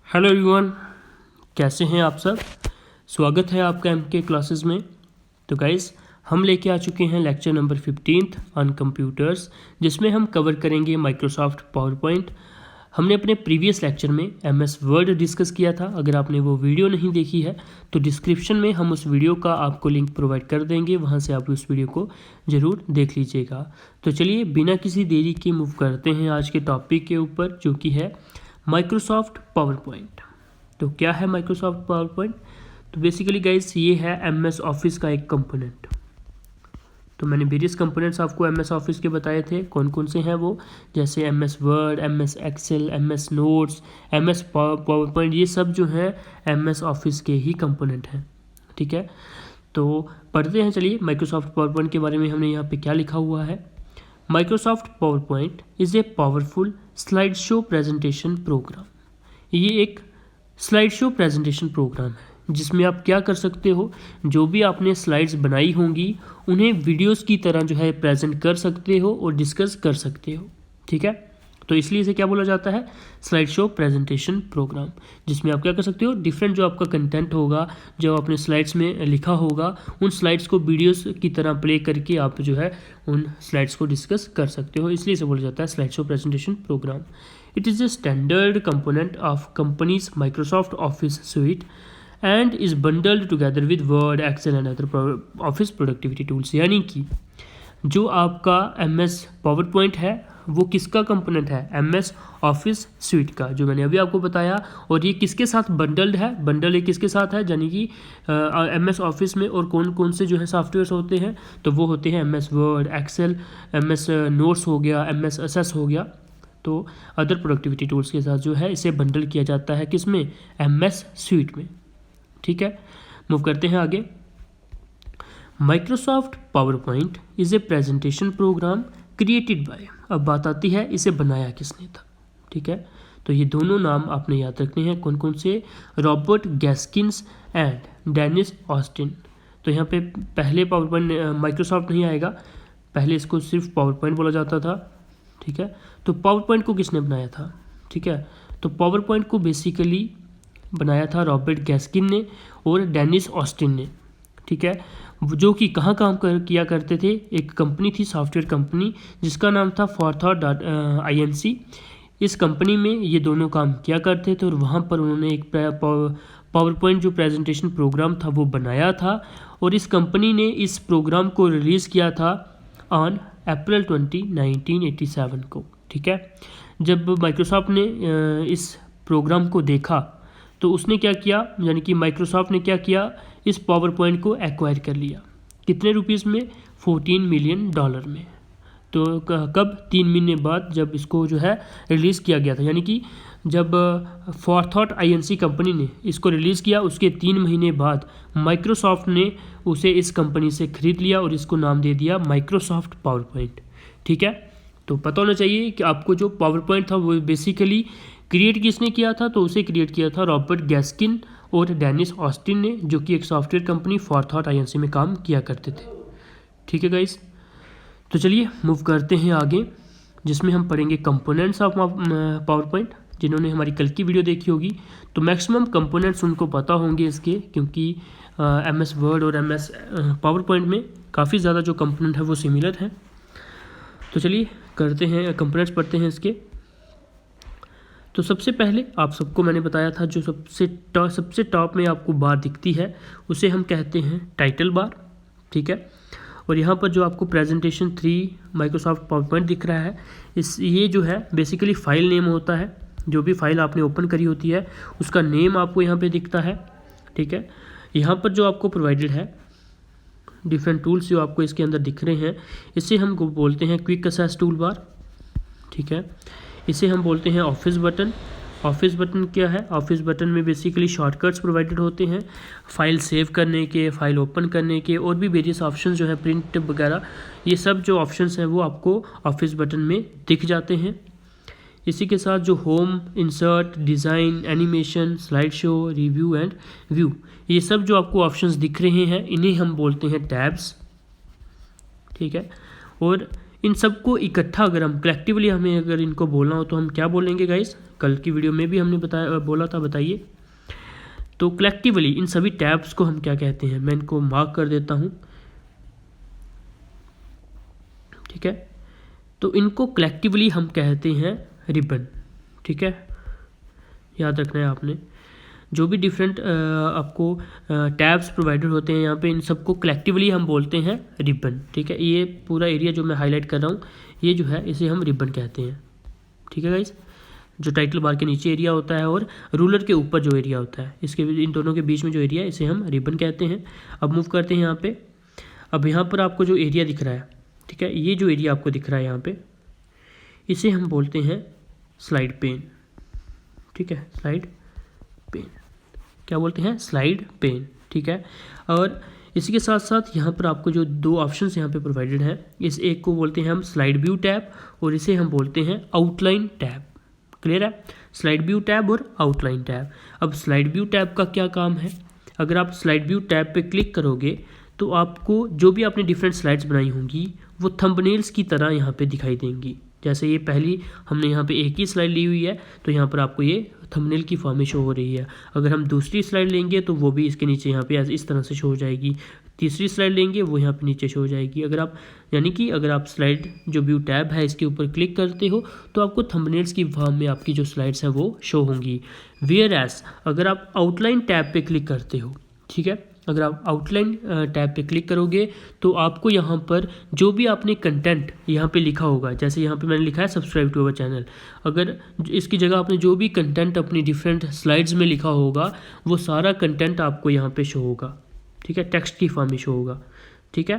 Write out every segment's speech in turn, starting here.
Hello everyone, कैसे हैं आप सब। स्वागत है आपका एमके क्लासेस में। तो गाइस, हम लेके आ चुके हैं लेक्चर नंबर 15 ऑन कंप्यूटर्स, जिसमें हम कवर करेंगे माइक्रोसॉफ्ट पावर पॉइंट। हमने अपने प्रीवियस लेक्चर में एमएस वर्ड डिस्कस किया था। अगर आपने वो वीडियो नहीं देखी है तो डिस्क्रिप्शन में हम उस वीडियो का आपको लिंक प्रोवाइड कर देंगे, वहाँ से आप उस वीडियो को ज़रूर देख लीजिएगा। तो चलिए बिना किसी देरी के मूव करते हैं आज के टॉपिक के ऊपर, जो कि है माइक्रोसॉफ्ट पावर पॉइंट। तो क्या है माइक्रोसॉफ्ट पावर पॉइंट? तो बेसिकली गाइस, ये है एमएस ऑफिस का एक कंपोनेंट। तो मैंने वेरियस कंपोनेंट्स आपको एमएस ऑफिस के बताए थे, कौन कौन से हैं वो, जैसे MS Word, MS Excel, MS Notes, MS PowerPoint. ये सब जो है एमएस ऑफिस के ही कंपोनेंट हैं। ठीक है, तो पढ़ते हैं। चलिए माइक्रोसॉफ्ट पावर पॉइंट के बारे में हमने यहाँ पे क्या लिखा हुआ है। Microsoft power point is a powerful slide show presentation programme. ये एक स्लाइड शो प्रेजेंटेशन प्रोग्राम है जिसमें आप क्या कर सकते हो, जो भी आपने स्लाइड्स बनाई होंगी उन्हें वीडियोस की तरह जो है प्रेजेंट कर सकते हो और डिस्कस कर सकते हो। ठीक है, तो इसलिए इसे क्या बोला जाता है, स्लाइड शो प्रेजेंटेशन प्रोग्राम, जिसमें आप क्या कर सकते हो, डिफरेंट जो आपका कंटेंट होगा, जो आपने स्लाइड्स में लिखा होगा, उन स्लाइड्स को वीडियोस की तरह प्ले करके आप जो है उन स्लाइड्स को डिस्कस कर सकते हो। इसलिए इसे बोला जाता है slide show presentation programme. It is a standard component of company's Microsoft Office suite and is bundled together with Word, Excel and other office productivity tools। यानी कि जो आपका MS PowerPoint है वो किसका कंपोनेंट है, MS ऑफिस स्वीट का, जो मैंने अभी आपको बताया। और ये किसके साथ बंडल्ड है, बंडल ये किसके साथ है, यानी कि MS ऑफिस में और कौन कौन से जो है सॉफ्टवेयर्स होते हैं, तो वो होते हैं MS Word, Excel, MS Notes हो गया, MS असेस हो गया। तो अदर प्रोडक्टिविटी टूल्स के साथ जो है इसे बंडल किया जाता है, किसमें, एमएस स्वीट में। ठीक है, मूव करते हैं आगे। Microsoft power point is a presentation programme created by. अब बात आती है इसे बनाया किसने था। ठीक है, तो ये दोनों नाम आपने याद रखने हैं, कौन कौन से, रॉबर्ट गैस्किन्स एंड डेनिस ऑस्टिन। तो यहाँ पे पहले पावर पॉइंट माइक्रोसॉफ्ट नहीं आएगा, पहले इसको सिर्फ पावर पॉइंट बोला जाता था। ठीक है, तो पावर पॉइंट को किसने बनाया था। ठीक है, तो पावर पॉइंट को बेसिकली बनाया था रॉबर्ट गैस्किन ने और डेनिस ऑस्टिन ने। ठीक है, जो कि कहाँ काम किया करते थे, एक कंपनी थी, सॉफ्टवेयर कंपनी, जिसका नाम था फॉरथॉट INC। इस कंपनी में ये दोनों काम किया करते थे और वहाँ पर उन्होंने एक पावर पॉइंट जो प्रेजेंटेशन प्रोग्राम था वो बनाया था। और इस कंपनी ने इस प्रोग्राम को रिलीज़ किया था ऑन अप्रैल 20, 1987 को। ठीक है, जब माइक्रोसॉफ्ट ने इस प्रोग्राम को देखा तो उसने क्या किया, यानी कि माइक्रोसॉफ्ट ने क्या किया, इस पावर पॉइंट को एक्वायर कर लिया। कितने रुपीस में, $14 मिलियन में। तो कब, 3 महीने बाद, जब इसको जो है रिलीज़ किया गया था। यानी कि जब फॉरथॉट INC कंपनी ने इसको रिलीज़ किया उसके 3 महीने बाद माइक्रोसॉफ्ट ने उसे इस कंपनी से ख़रीद लिया और इसको नाम दे दिया माइक्रोसॉफ्ट पावर पॉइंट। ठीक है, तो पता होना चाहिए कि आपको जो पावर पॉइंट था वो बेसिकली क्रिएट किसने किया था, तो उसे क्रिएट किया था रॉबर्ट गैस्किन और डेनिस ऑस्टिन ने, जो कि एक सॉफ्टवेयर कंपनी फॉरथॉट INC में काम किया करते थे। ठीक है गाइस, तो चलिए मूव करते हैं आगे, जिसमें हम पढ़ेंगे कंपोनेंट्स ऑफ पावर पॉइंट। जिन्होंने हमारी कल की वीडियो देखी होगी तो मैक्सिमम कंपोनेंट्स उनको पता होंगे इसके, क्योंकि MS वर्ड और MS पावर पॉइंट में काफ़ी ज़्यादा जो कंपोनेंट है वो सिमिलर हैं। तो चलिए करते हैं, कंपोनेंट्स पढ़ते हैं इसके। तो सबसे पहले आप सबको मैंने बताया था, जो सबसे टॉप में आपको बार दिखती है उसे हम कहते हैं टाइटल बार। ठीक है, और यहाँ पर जो आपको प्रेजेंटेशन 3 माइक्रोसॉफ्ट पावर पॉइंट दिख रहा है, ये जो है बेसिकली फाइल नेम होता है। जो भी फाइल आपने ओपन करी होती है उसका नेम आपको यहाँ पे दिखता है। ठीक है, यहाँ पर जो आपको प्रोवाइडेड है डिफरेंट टूल्स जो आपको इसके अंदर दिख रहे हैं, इसे हम बोलते हैं क्विक एक्सेस टूल बार। ठीक है, इसे हम बोलते हैं ऑफिस बटन। ऑफिस बटन क्या है, ऑफिस बटन में बेसिकली शॉर्टकट्स प्रोवाइडेड होते हैं, फाइल सेव करने के, फाइल ओपन करने के, और भी वेरियस ऑप्शंस जो है, प्रिंट वगैरह, ये सब जो ऑप्शंस हैं वो आपको ऑफिस बटन में दिख जाते हैं। इसी के साथ जो home, insert, design, animation, slide show, review and view, ये सब जो आपको ऑप्शंस दिख रहे हैं इन्हें हम बोलते हैं टैब्स। ठीक है, और इन सबको इकट्ठा अगर हम कलेक्टिवली हमें अगर इनको बोलना हो तो हम क्या बोलेंगे गाइस, कल की वीडियो में भी हमने बोला था, बताइए। तो कलेक्टिवली इन सभी टैब्स को हम क्या कहते हैं, मैं इनको मार्क कर देता हूँ, ठीक है। तो इनको कलेक्टिवली हम कहते हैं रिबन, ठीक है, याद रखना है आपने। जो भी डिफरेंट आपको टैब्स प्रोवाइडेड होते हैं यहाँ पे, इन सबको कलेक्टिवली हम बोलते हैं रिबन, ठीक है। ये पूरा एरिया जो मैं हाईलाइट कर रहा हूँ ये जो है इसे हम रिबन कहते हैं, ठीक है गाइस। जो टाइटल बार के नीचे एरिया होता है और रूलर के ऊपर जो एरिया होता है, इसके इन दोनों के बीच में जो एरिया है इसे हम रिबन कहते हैं। अब मूव करते हैं यहाँ पे। अब यहाँ पर आपको जो एरिया दिख रहा है, ठीक है, ये जो एरिया आपको दिख रहा है यहाँ पे, इसे हम बोलते हैं स्लाइड पेन, ठीक है, स्लाइड पेन, क्या बोलते हैं, स्लाइड पेन, ठीक है। और इसी के साथ साथ यहाँ पर आपको जो दो ऑप्शंस यहाँ पे प्रोवाइडेड हैं, इस एक को बोलते हैं हम स्लाइड व्यू टैब और इसे हम बोलते हैं आउटलाइन टैब। क्लियर है, स्लाइड व्यू टैब और आउटलाइन टैब। अब स्लाइड व्यू टैब का क्या काम है, अगर आप स्लाइड व्यू टैब पे क्लिक करोगे तो आपको जो भी आपने डिफरेंट स्लाइड्स बनाई होंगी वो थंबनेल्स की तरह यहाँ पे दिखाई देंगी। जैसे ये पहली हमने यहाँ पे एक ही स्लाइड ली हुई है तो यहाँ पर आपको ये थंबनेल की फॉर्म में शो हो रही है। अगर हम दूसरी स्लाइड लेंगे तो वो भी इसके नीचे यहाँ पे इस तरह से शो हो जाएगी। तीसरी स्लाइड लेंगे वो यहाँ पे नीचे शो हो जाएगी। अगर आप यानी कि अगर आप स्लाइड जो व्यू टैब है इसके ऊपर क्लिक करते हो तो आपको थंबनेल्स की फॉर्म में आपकी जो स्लाइड्स हैं वो शो होंगी। वेयर एज अगर आप आउटलाइन टैब पे क्लिक करते हो, ठीक है, अगर आप आउटलाइन टैब पे क्लिक करोगे तो आपको यहाँ पर जो भी आपने कंटेंट यहाँ पे लिखा होगा, जैसे यहाँ पे मैंने लिखा है सब्सक्राइब टू अवर चैनल, अगर इसकी जगह आपने जो भी कंटेंट अपनी डिफरेंट स्लाइड्स में लिखा होगा वो सारा कंटेंट आपको यहाँ पे शो होगा, ठीक है, टेक्स्ट की फॉर्म में शो होगा, ठीक है।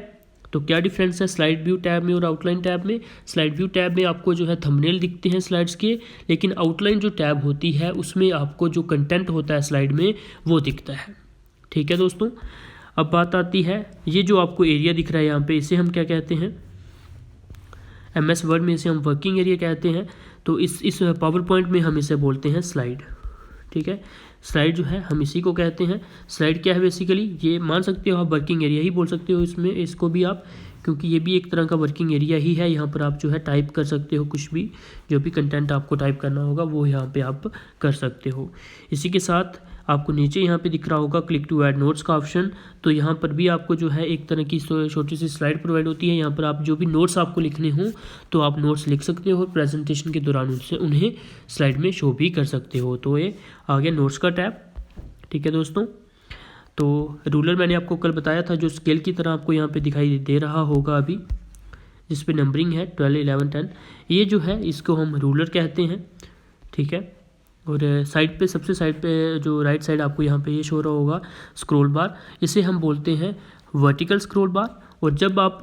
तो क्या डिफरेंस है स्लाइड व्यू टैब में और आउटलाइन टैब में? स्लाइड व्यू टैब में आपको जो है थंबनेल दिखते हैं स्लाइड्स के, लेकिन आउटलाइन जो टैब होती है उसमें आपको जो कंटेंट होता है स्लाइड में वो दिखता है, ठीक है दोस्तों। अब बात आती है, ये जो आपको एरिया दिख रहा है यहाँ पे इसे हम क्या कहते हैं, MS वर्ड में इसे हम वर्किंग एरिया कहते हैं। तो इस पावर पॉइंट में हम इसे बोलते हैं स्लाइड, ठीक है। स्लाइड जो है हम इसी को कहते हैं। स्लाइड क्या है बेसिकली, ये मान सकते हो आप वर्किंग एरिया ही बोल सकते हो इसमें, इसको भी आप, क्योंकि ये भी एक तरह का वर्किंग एरिया ही है। यहाँ पर आप जो है टाइप कर सकते हो, कुछ भी जो भी कंटेंट आपको टाइप करना होगा वो यहाँ पे आप कर सकते हो। इसी के साथ आपको नीचे यहाँ पे दिख रहा होगा क्लिक टू ऐड नोट्स का ऑप्शन। तो यहाँ पर भी आपको जो है एक तरह की छोटी सी स्लाइड प्रोवाइड होती है। यहाँ पर आप जो भी नोट्स आपको लिखने हो तो आप नोट्स लिख सकते हो और प्रेजेंटेशन के दौरान उनसे उन्हें स्लाइड में शो भी कर सकते हो। तो ये आ गया नोट्स का टैब, ठीक है दोस्तों। तो रूलर मैंने आपको कल बताया था, जो स्केल की तरह आपको यहाँ पे दिखाई दे रहा होगा अभी, जिस पे नंबरिंग है 12, 11, 10, ये जो है इसको हम रूलर कहते हैं, ठीक है। और साइड पे, सबसे साइड पे जो राइट साइड आपको यहाँ पे ये शो रहा होगा स्क्रॉल बार, इसे हम बोलते हैं वर्टिकल स्क्रॉल बार। और जब आप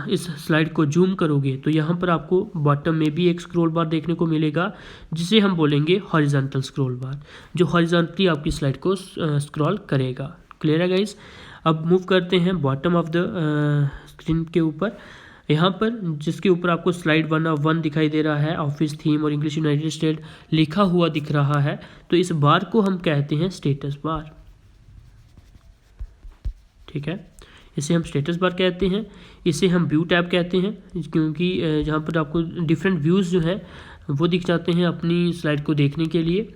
इस स्लाइड को जूम करोगे तो यहाँ पर आपको बॉटम में भी एक स्क्रॉल बार देखने को मिलेगा, जिसे हम बोलेंगे हॉरिजॉन्टल स्क्रॉल बार, जो हॉरिजॉन्टली आपकी स्लाइड को स्क्रॉल करेगा। क्लियर है गाइस। अब मूव करते हैं बॉटम ऑफ द स्क्रीन के ऊपर, यहाँ पर जिसके ऊपर आपको स्लाइड 1 दिखाई दे रहा है, ऑफिस थीम और इंग्लिश यूनाइटेड स्टेट लिखा हुआ दिख रहा है। तो इस बार को हम कहते हैं स्टेटस बार, ठीक है, इसे हम स्टेटस बार कहते हैं। इसे हम व्यू टैब कहते हैं, क्योंकि जहाँ पर आपको डिफरेंट व्यूज़ जो है वो दिख जाते हैं अपनी स्लाइड को देखने के लिए।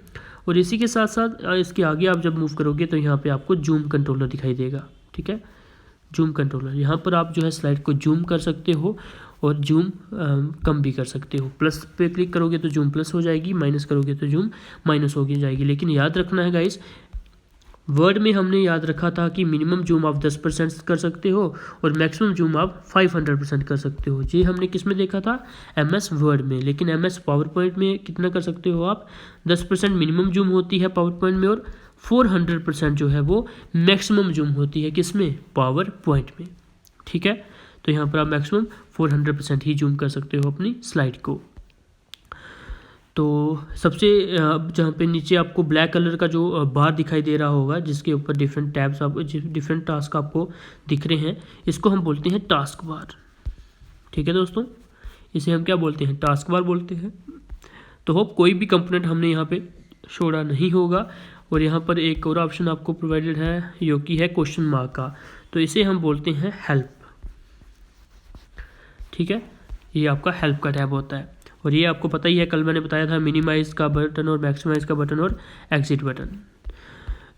और इसी के साथ साथ इसके आगे आप जब मूव करोगे तो यहाँ पे आपको जूम कंट्रोलर दिखाई देगा, ठीक है, जूम कंट्रोलर। यहाँ पर आप जो है स्लाइड को जूम कर सकते हो और जूम कम भी कर सकते हो। प्लस पे क्लिक करोगे तो जूम प्लस हो जाएगी, माइनस करोगे तो जूम माइनस हो जाएगी। लेकिन याद रखना है गाइस, वर्ड में हमने याद रखा था कि मिनिमम जूम आप 10% कर सकते हो और मैक्सिमम जूम आप 500% कर सकते हो। ये हमने किस में देखा था, MS वर्ड में। लेकिन MS पावर पॉइंट में कितना कर सकते हो आप, 10% मिनिमम जूम होती है पावर पॉइंट में और 400% जो है वो मैक्सिमम जूम होती है किस में, पावर पॉइंट में, ठीक है। तो यहाँ पर आप मैक्सिमम 400% ही जूम कर सकते हो अपनी स्लाइड को। तो सबसे जहाँ पे नीचे आपको ब्लैक कलर का जो बार दिखाई दे रहा होगा, जिसके ऊपर डिफरेंट टैब्स आप डिफरेंट टास्क आपको दिख रहे हैं, इसको हम बोलते हैं टास्क बार, ठीक है दोस्तों। इसे हम क्या बोलते हैं, टास्क बार बोलते हैं। तो होप कोई भी कंपोनेंट हमने यहाँ पे छोड़ा नहीं होगा। और यहाँ पर एक और ऑप्शन आपको प्रोवाइडेड है, जो कि है क्वेश्चन मार्क का। तो इसे हम बोलते हैं हेल्प, ठीक है। ये आपका हेल्प का टैब होता है। और ये आपको पता ही है, कल मैंने बताया था मिनिमाइज का बटन और मैक्सिमाइज का बटन और एग्जिट बटन।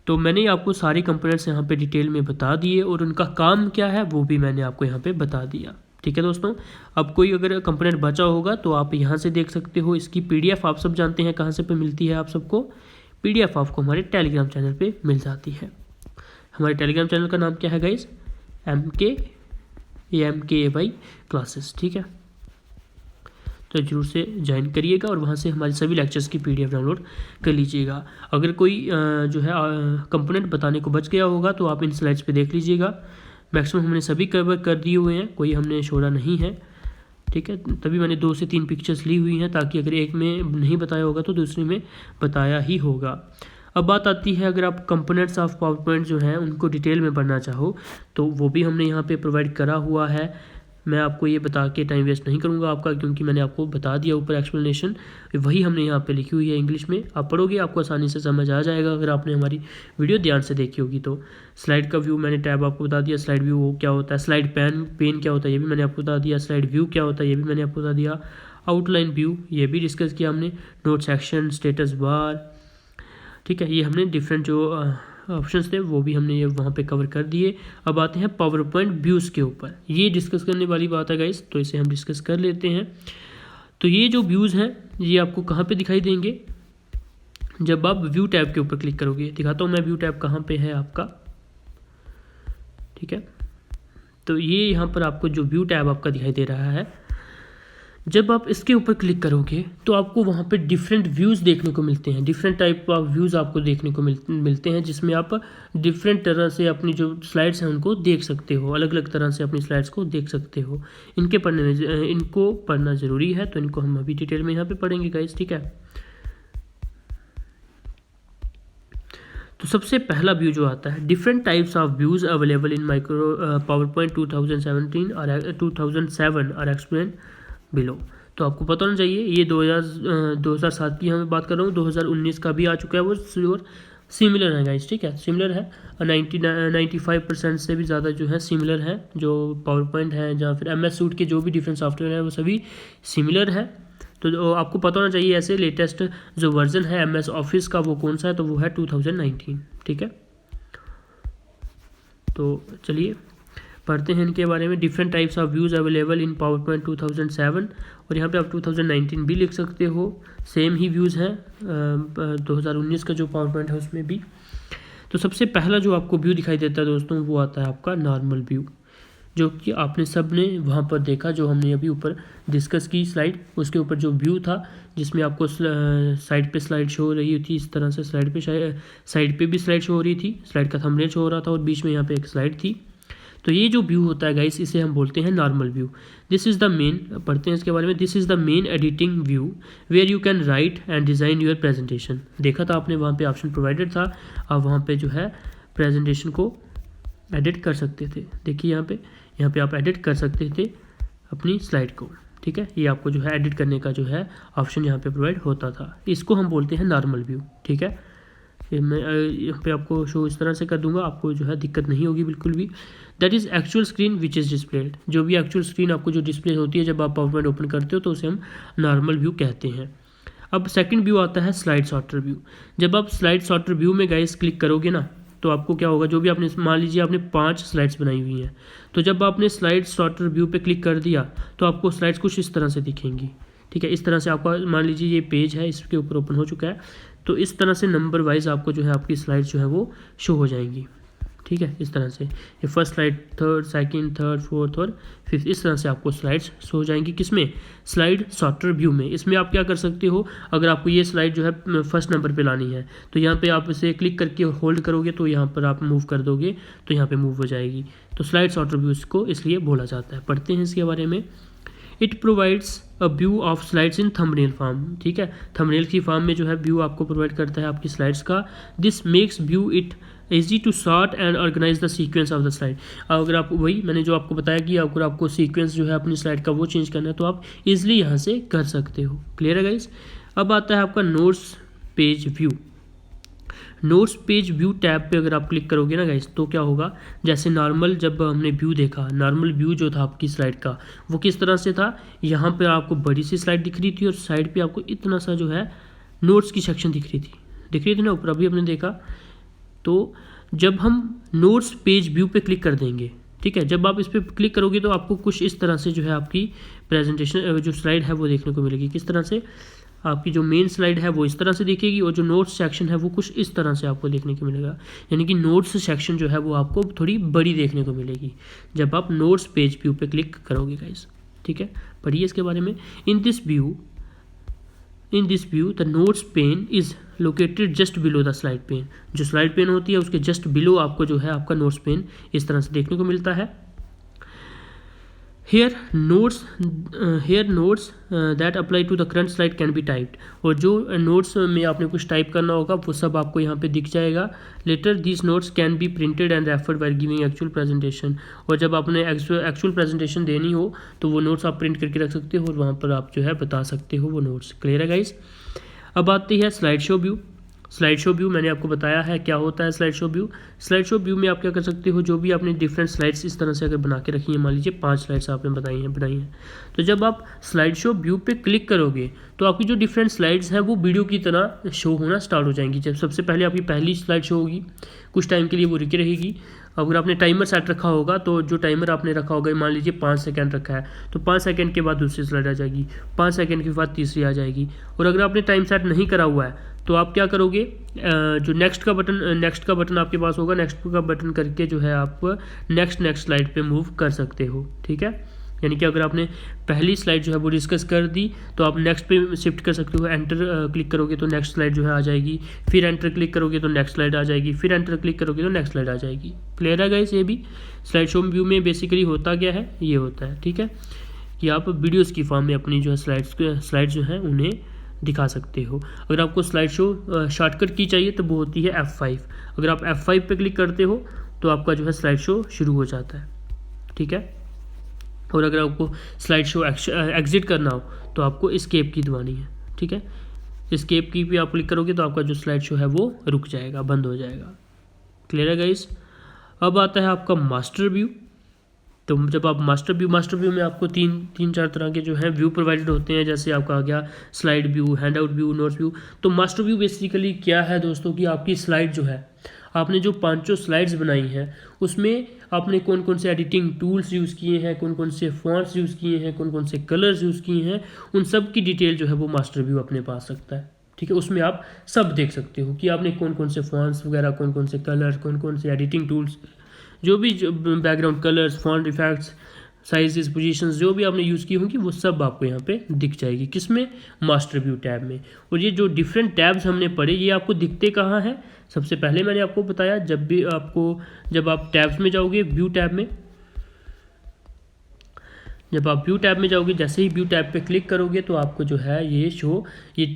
तो मैंने आपको सारे कंपोनेंट्स यहाँ पे डिटेल में बता दिए और उनका काम क्या है वो भी मैंने आपको यहाँ पे बता दिया। ठीक है दोस्तों, अब कोई अगर कंपोनेंट बचा होगा तो आप यहाँ से देख सकते हो। इसकी PDF आप सब जानते हैं कहाँ से पे मिलती है, आप सबको PDF आपको हमारे टेलीग्राम चैनल पे मिल जाती है। हमारे टेलीग्राम चैनल का नाम क्या है गाइस, MKAY क्लासेस। ठीक है, तो जरूर से ज्वाइन करिएगा और वहाँ से हमारे सभी लेक्चर्स की PDF डाउनलोड कर लीजिएगा। अगर कोई जो है कंपोनेंट बताने को बच गया होगा तो आप इन स्लाइड्स पे देख लीजिएगा। मैक्सिमम हमने सभी कवर कर दिए हुए हैं, कोई हमने छोड़ा नहीं है। ठीक है, तभी मैंने 2 से 3 पिक्चर्स ली हुई हैं ताकि अगर एक में नहीं बताया होगा तो दूसरे में बताया ही होगा। अब बात आती है, अगर आप कंपोनेंट्स ऑफ पावर पॉइंट जो हैं उनको डिटेल में पढ़ना चाहो तो वो भी हमने यहाँ पे प्रोवाइड करा हुआ है। मैं आपको ये बता के टाइम वेस्ट नहीं करूँगा आपका, क्योंकि मैंने आपको बता दिया ऊपर एक्सप्लेनेशन, वही हमने यहाँ पे लिखी हुई है इंग्लिश में। आप पढ़ोगे आपको आसानी से समझ आ जाएगा अगर आपने हमारी वीडियो ध्यान से देखी होगी तो। स्लाइड का व्यू मैंने टैब आपको बता दिया, स्लाइड व्यू क्या होता है, स्लाइड पेन क्या होता है ये भी मैंने आपको बता दिया, स्लाइड व्यू क्या होता है ये भी मैंने आपको बता दिया, आउटलाइन व्यू ये भी डिस्कस किया हमने, नोट सेक्शन, स्टेटस बार। ठीक है, ये हमने डिफरेंट जो ऑप्शंस थे वो भी हमने ये वहाँ पे कवर कर दिए। अब आते हैं पावर पॉइंट व्यूज़ के ऊपर, ये डिस्कस करने वाली बात है गाइस, तो इसे हम डिस्कस कर लेते हैं। तो ये जो व्यूज़ हैं ये आपको कहाँ पे दिखाई देंगे, जब आप व्यू टैब के ऊपर क्लिक करोगे। दिखाता हूँ मैं व्यू टैब कहाँ पे है आपका। ठीक है, तो ये यहाँ पर आपको जो व्यू टैब आपका दिखाई दे रहा है, जब आप इसके ऊपर क्लिक करोगे तो आपको वहाँ पे डिफरेंट व्यूज़ देखने को मिलते हैं। डिफरेंट टाइप ऑफ व्यूज़ आपको देखने को मिलते हैं, जिसमें आप डिफरेंट तरह से अपनी जो स्लाइड्स हैं उनको देख सकते हो, अलग अलग तरह से अपनी स्लाइड्स को देख सकते हो। इनको पढ़ना ज़रूरी है, तो इनको हम अभी डिटेल में यहाँ पे पढ़ेंगे गाइस। ठीक है, तो सबसे पहला व्यू जो आता है, different types of views available in micro power point 2017 और 2007 आर एक्सप्लेन बिलो। तो आपको पता होना चाहिए, ये 2007 की हमें बात कर रहा हूँ, 2019 का भी आ चुका है वो, और सिमिलर है गाइस। ठीक है, सिमिलर है, 95% से भी ज़्यादा जो है सिमिलर है। जो पावर पॉइंट है या फिर MS सूट के जो भी डिफरेंट सॉफ्टवेयर है वो सभी सिमिलर है। तो आपको पता होना चाहिए ऐसे लेटेस्ट जो वर्जन है MS ऑफिस का वो कौन सा है, तो वो है 2019। ठीक है, तो चलिए पढ़ते हैं इनके बारे में। Different types of views available in power point 2007, और यहाँ पे आप 2019 भी लिख सकते हो, सेम ही व्यूज़ हैं 2019 का जो पावर पॉइंट है उसमें भी। तो सबसे पहला जो आपको व्यू दिखाई देता है दोस्तों वो आता है आपका नॉर्मल व्यू, जो कि आपने सब ने वहाँ पर देखा, जो हमने अभी ऊपर डिस्कस की स्लाइड, उसके ऊपर जो व्यू था जिसमें आपको साइड पे स्लाइड शो हो रही थी, इस तरह से साइड पे भी स्लाइड शो हो रही थी, स्लाइड का थंबनेल शो हो रहा था और बीच में यहाँ पे एक स्लाइड थी। तो ये जो व्यू होता है गाइस, इसे हम बोलते हैं normal view. This is the main, पढ़ते हैं इसके बारे में। This is the main editing view where you can write and design your presentation. देखा था आपने, वहाँ पे ऑप्शन प्रोवाइडेड था, आप वहाँ पे जो है प्रेजेंटेशन को एडिट कर सकते थे। देखिए यहाँ पे आप एडिट कर सकते थे अपनी स्लाइड को। ठीक है, ये आपको जो है एडिट करने का जो है ऑप्शन यहाँ पे प्रोवाइड होता था, इसको हम बोलते हैं नॉर्मल व्यू। ठीक है, मैं यहाँ पे आपको शो इस तरह से कर दूंगा, आपको जो है दिक्कत नहीं होगी बिल्कुल भी। That is actual screen which is displayed, जो भी एक्चुअल स्क्रीन आपको जो डिस्प्ले होती है जब आप पावर पॉइंट ओपन करते हो तो उसे हम नॉर्मल व्यू कहते हैं। अब सेकंड व्यू आता है स्लाइड सॉर्टर व्यू। जब आप स्लाइड सॉर्टर व्यू में गाइस क्लिक करोगे ना, तो आपको क्या होगा, जो भी आपने, मान लीजिए आपने 5 स्लाइड्स बनाई हुई हैं, तो जब आपने स्लाइड सॉर्टर व्यू पे क्लिक कर दिया तो आपको स्लाइड्स कुछ इस तरह से दिखेंगी। ठीक है, इस तरह से आपका, मान लीजिए ये पेज है, इसके ऊपर ओपन हो चुका है, तो इस तरह से नंबर वाइज आपको जो है आपकी स्लाइड्स जो है वो शो हो जाएंगी। ठीक है, इस तरह से ये first slide, third, second, third, fourth और फिफ्थ, इस तरह से आपको स्लाइड्स शो हो जाएंगी। किसमें, स्लाइड सॉर्टर व्यू में। इसमें आप क्या कर सकते हो, अगर आपको ये स्लाइड जो है फर्स्ट नंबर पे लानी है तो यहाँ पे आप इसे क्लिक करके होल्ड करोगे तो यहाँ पर आप मूव कर दोगे तो यहाँ पे मूव हो जाएगी। तो स्लाइड सॉर्टर व्यू को इसलिए बोला जाता है। पढ़ते हैं इसके बारे में। It provides a view of slides in thumbnail form. ठीक है, थंबनेल की फॉर्म में जो है व्यू आपको प्रोवाइड करता है आपकी स्लाइड्स का। This makes view it easy to sort and organise the sequence of the slide. अगर आप, वही मैंने जो आपको बताया कि अगर आपको सीक्वेंस जो है अपनी स्लाइड का वो चेंज करना है तो आप इजीली यहाँ से कर सकते हो। क्लियर है गाइस। अब आता है आपका notes page view. Notes page view tab पे अगर आप क्लिक करोगे ना गाइस, तो क्या होगा, जैसे नॉर्मल जब हमने व्यू देखा, नॉर्मल व्यू जो था आपकी स्लाइड का वो किस तरह से था, यहाँ पे आपको बड़ी सी स्लाइड दिख रही थी और साइड पे आपको इतना सा जो है नोट्स की सेक्शन दिख रही थी ना ऊपर, अभी हमने देखा। तो जब हम नोट्स पेज व्यू पे क्लिक कर देंगे, ठीक है, जब आप इस पर क्लिक करोगे तो आपको कुछ इस तरह से जो है आपकी प्रेजेंटेशन जो स्लाइड है वो देखने को मिलेगी। किस तरह से, आपकी जो मेन स्लाइड है वो इस तरह से दिखेगी और जो नोट्स सेक्शन है वो कुछ इस तरह से आपको देखने को मिलेगा। यानी कि नोट्स सेक्शन जो है वो आपको थोड़ी बड़ी देखने को मिलेगी जब आप नोट्स पेज व्यू पे क्लिक करोगे गाइस, ठीक है। पढ़िए इसके बारे में। In this view the notes pane is located just below the slide pane. जो स्लाइड पेन होती है उसके जस्ट बिलो आपको जो है आपका नोट्स पेन इस तरह से देखने को मिलता है। Here notes that apply to the current slide can be typed. और जो नोट्स में आपने कुछ टाइप करना होगा वो सब आपको यहाँ पे दिख जाएगा। Later these notes can be printed and referred while giving actual presentation. और जब आपने एक्चुअल प्रेजेंटेशन देनी हो तो वो नोट्स आप प्रिंट करके रख सकते हो और वहाँ पर आप जो है बता सकते हो वो नोट्स। क्लियर है गाइस। अब आती है slide show view. Slide show view मैंने आपको बताया है क्या होता है slide show view. Slide show view में आप क्या कर सकते हो, जो भी आपने डिफरेंट स्लाइड्स इस तरह से अगर बना के रखी है, मान लीजिए 5 स्लाइड्स आपने बनाई हैं, तो जब आप स्लाइड शो व्यू पे क्लिक करोगे तो आपकी जो डिफरेंट स्लाइड्स हैं वो वीडियो की तरह शो होना स्टार्ट हो जाएंगी। जब सबसे पहले आपकी पहली स्लाइड शो होगी, कुछ टाइम के लिए वो रुकी रहेगी। अगर आपने टाइमर सेट रखा होगा तो जो टाइमर आपने रखा होगा, मान लीजिए 5 सेकंड रखा है, तो 5 सेकंड के बाद दूसरी स्लाइड आ जाएगी, 5 सेकंड के बाद तीसरी आ जाएगी। और अगर आपने टाइम सेट नहीं करा हुआ है तो आप क्या करोगे, जो नेक्स्ट का बटन आपके पास होगा, नेक्स्ट का बटन करके जो है आप नेक्स्ट स्लाइड पे मूव कर सकते हो, ठीक है। यानी कि अगर आपने पहली स्लाइड जो है वो डिस्कस कर दी तो आप नेक्स्ट पे शिफ्ट कर सकते हो। एंटर क्लिक करोगे तो नेक्स्ट स्लाइड जो है आ जाएगी, फिर एंटर क्लिक करोगे तो नेक्स्ट स्लाइड आ जाएगी, फिर एंटर क्लिक करोगे तो नेक्स्ट स्लाइड आ जाएगी। क्लियर है गाइस। ये भी स्लाइड शो व्यू में बेसिकली होता क्या है, ये होता है, ठीक है, कि आप वीडियोज़ की फॉर्म में अपनी जो है स्लाइड्स जो हैं उन्हें दिखा सकते हो। अगर आपको स्लाइड शो शॉर्टकट की चाहिए तो वो होती है F5। अगर आप F5 पे क्लिक करते हो तो आपका जो है स्लाइड शो शुरू हो जाता है, ठीक है। और अगर आपको स्लाइड शो एग्जिट करना हो तो आपको एस्केप की दबानी है, ठीक है। एस्केप की भी आप क्लिक करोगे तो आपका जो स्लाइड शो है वो रुक जाएगा, बंद हो जाएगा। क्लियर है गाइस। अब आता है आपका मास्टर व्यू। तो जब आप मास्टर व्यू में आपको तीन चार तरह के जो है व्यू प्रोवाइडेड होते हैं। जैसे आपका आ गया slide view, hand out view, notes view. तो मास्टर व्यू बेसिकली क्या है दोस्तों, कि आपकी स्लाइड जो है, आपने जो 5 स्लाइड्स बनाई हैं उसमें आपने कौन कौन से एडिटिंग टूल्स यूज़ किए हैं, कौन कौन से फॉन्ट्स यूज़ किए हैं, कौन कौन से कलर्स यूज़ किए हैं, उन सब की डिटेल जो है वो मास्टर व्यू अपने पास रखता है, ठीक है। उसमें आप सब देख सकते हो कि आपने कौन कौन से फॉन्ट्स वगैरह, कौन कौन से कलर्स, कौन कौन से एडिटिंग टूल्स, जो background colours, font effects, sizes, positions जो भी आपने यूज़ की होंगी वो सब आपको यहाँ पे दिख जाएगी। किसमें, मास्टर व्यू टैब में। और ये जो डिफरेंट टैब्स हमने पढ़े ये आपको दिखते कहाँ हैं, सबसे पहले मैंने आपको बताया जब आप टैब्स में जाओगे, व्यू टैब में, जब आप व्यू टैब में जाओगे, जैसे ही व्यू टैब पे क्लिक करोगे तो आपको जो है ये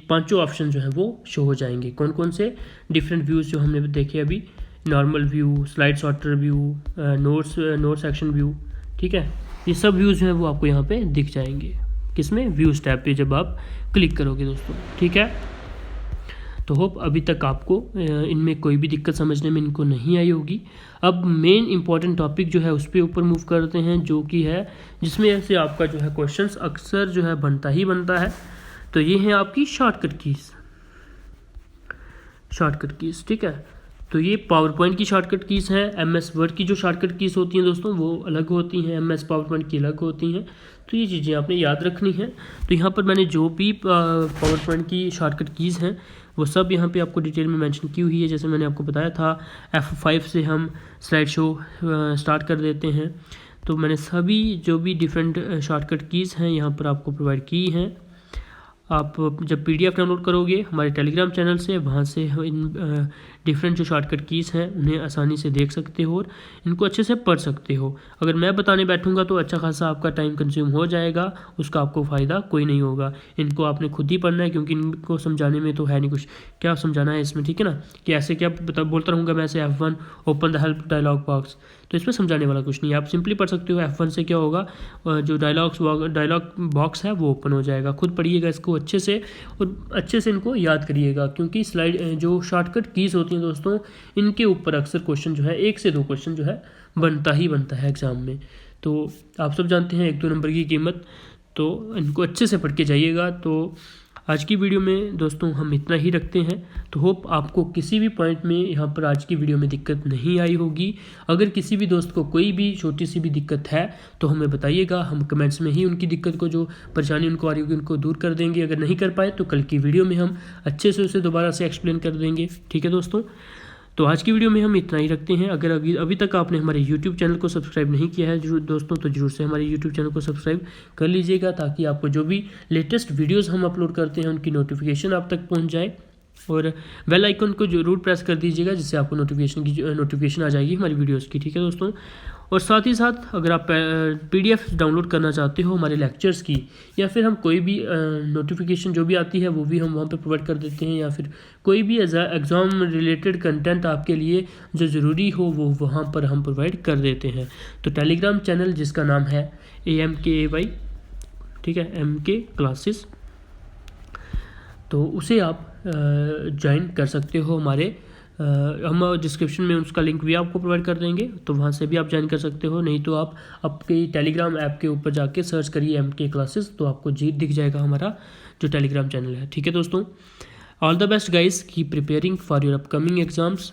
5 ऑप्शन जो है वो शो हो जाएंगे। कौन कौन से डिफरेंट व्यूज़ जो हमने देखे अभी, normal view, slide sorter view, note section view, ठीक है। ये सब व्यूज़ जो हैं वो आपको यहाँ पे दिख जाएंगे। किसमें, व्यूज़ टैब पे जब आप क्लिक करोगे दोस्तों, ठीक है। तो होप अभी तक आपको इनमें कोई भी दिक्कत समझने में इनको नहीं आई होगी। अब मेन इंपॉर्टेंट टॉपिक जो है उस पर ऊपर मूव करते हैं, जो कि है जिसमें से आपका जो है क्वेश्चंस अक्सर जो है बनता है। तो ये है आपकी शॉर्टकट कीज़, ठीक है। तो ये पावर पॉइंट की शॉर्टकट कीज़ हैं। MS वर्ड की जो शॉर्टकट कीज़ होती हैं दोस्तों वो अलग होती हैं, MS पावर पॉइंट की अलग होती हैं। तो ये चीज़ें आपने याद रखनी है। तो यहाँ पर मैंने जो भी पावर पॉइंट की शॉर्टकट कीज़ हैं वो सब यहाँ पे आपको डिटेल में मेंशन की हुई है। जैसे मैंने आपको बताया था F5 से हम स्लाइड शो स्टार्ट कर देते हैं। तो मैंने सभी जो भी डिफरेंट शॉर्टकट कीज़ हैं यहाँ पर आपको प्रोवाइड की हैं। आप जब PDF डाउनलोड करोगे हमारे टेलीग्राम चैनल से, वहाँ से इन डिफरेंट जो शॉर्टकट कीज़ हैं उन्हें आसानी से देख सकते हो और इनको अच्छे से पढ़ सकते हो। अगर मैं बताने बैठूंगा तो अच्छा खासा आपका टाइम कंज्यूम हो जाएगा, उसका आपको फ़ायदा कोई नहीं होगा। इनको आपने खुद ही पढ़ना है, क्योंकि इनको समझाने में तो है नहीं कुछ, क्या समझाना है इसमें, ठीक है ना। कि ऐसे क्या बोलता रहूँगा मैं, ऐसे F1 open the help dialogue box, तो इसमें समझाने वाला कुछ नहीं है। आप सिंपली पढ़ सकते हो। F1 से क्या होगा, जो डायलॉग बॉक्स है वो ओपन हो जाएगा। खुद पढ़िएगा इसको अच्छे से इनको याद करिएगा, क्योंकि स्लाइड जो शॉर्टकट कीज़ होती हैं दोस्तों, इनके ऊपर अक्सर क्वेश्चन जो है 1 से 2 क्वेश्चन जो है बनता है एग्ज़ाम में। तो आप सब जानते हैं 1-2 नंबर की कीमत, तो इनको अच्छे से पढ़ के जाइएगा। तो आज की वीडियो में दोस्तों हम इतना ही रखते हैं। तो होप आपको किसी भी पॉइंट में यहाँ पर आज की वीडियो में दिक्कत नहीं आई होगी। अगर किसी भी दोस्त को कोई भी छोटी सी भी दिक्कत है तो हमें बताइएगा, हम कमेंट्स में ही उनकी दिक्कत को, जो परेशानी उनको आ रही होगी, उनको दूर कर देंगे। अगर नहीं कर पाए तो कल की वीडियो में हम अच्छे से उसे दोबारा से एक्सप्लेन कर देंगे, ठीक है दोस्तों। तो आज की वीडियो में हम इतना ही रखते हैं। अगर अभी तक आपने हमारे यूट्यूब चैनल को सब्सक्राइब नहीं किया है दोस्तों, तो जरूर से हमारे यूट्यूब चैनल को सब्सक्राइब कर लीजिएगा, ताकि आपको जो भी लेटेस्ट वीडियोस हम अपलोड करते हैं उनकी नोटिफिकेशन आप तक पहुंच जाए। और बेल आइकन को जरूर प्रेस कर दीजिएगा, जिससे आपको नोटिफिकेशन आ जाएगी हमारी वीडियोज़ की, ठीक है दोस्तों। और साथ ही साथ अगर आप PDF डाउनलोड करना चाहते हो हमारे लेक्चर्स की, या फिर हम कोई भी नोटिफिकेशन जो भी आती है वो भी हम वहाँ पे प्रोवाइड कर देते हैं, या फिर कोई भी एग्ज़ाम रिलेटेड कंटेंट आपके लिए जो ज़रूरी हो वो वहाँ पर हम प्रोवाइड कर देते हैं। तो टेलीग्राम चैनल जिसका नाम है AMKAY, ठीक है, MK क्लासेस, तो उसे आप ज्वाइन कर सकते हो हमारे। हम डिस्क्रिप्शन में उसका लिंक भी आपको प्रोवाइड कर देंगे, तो वहाँ से भी आप ज्वाइन कर सकते हो। नहीं तो आप आपके टेलीग्राम ऐप के ऊपर जाके सर्च करिए MK क्लासेस, तो आपको दिख जाएगा हमारा जो टेलीग्राम चैनल है, ठीक है दोस्तों। All the best guys, keep preparing for your upcoming exams.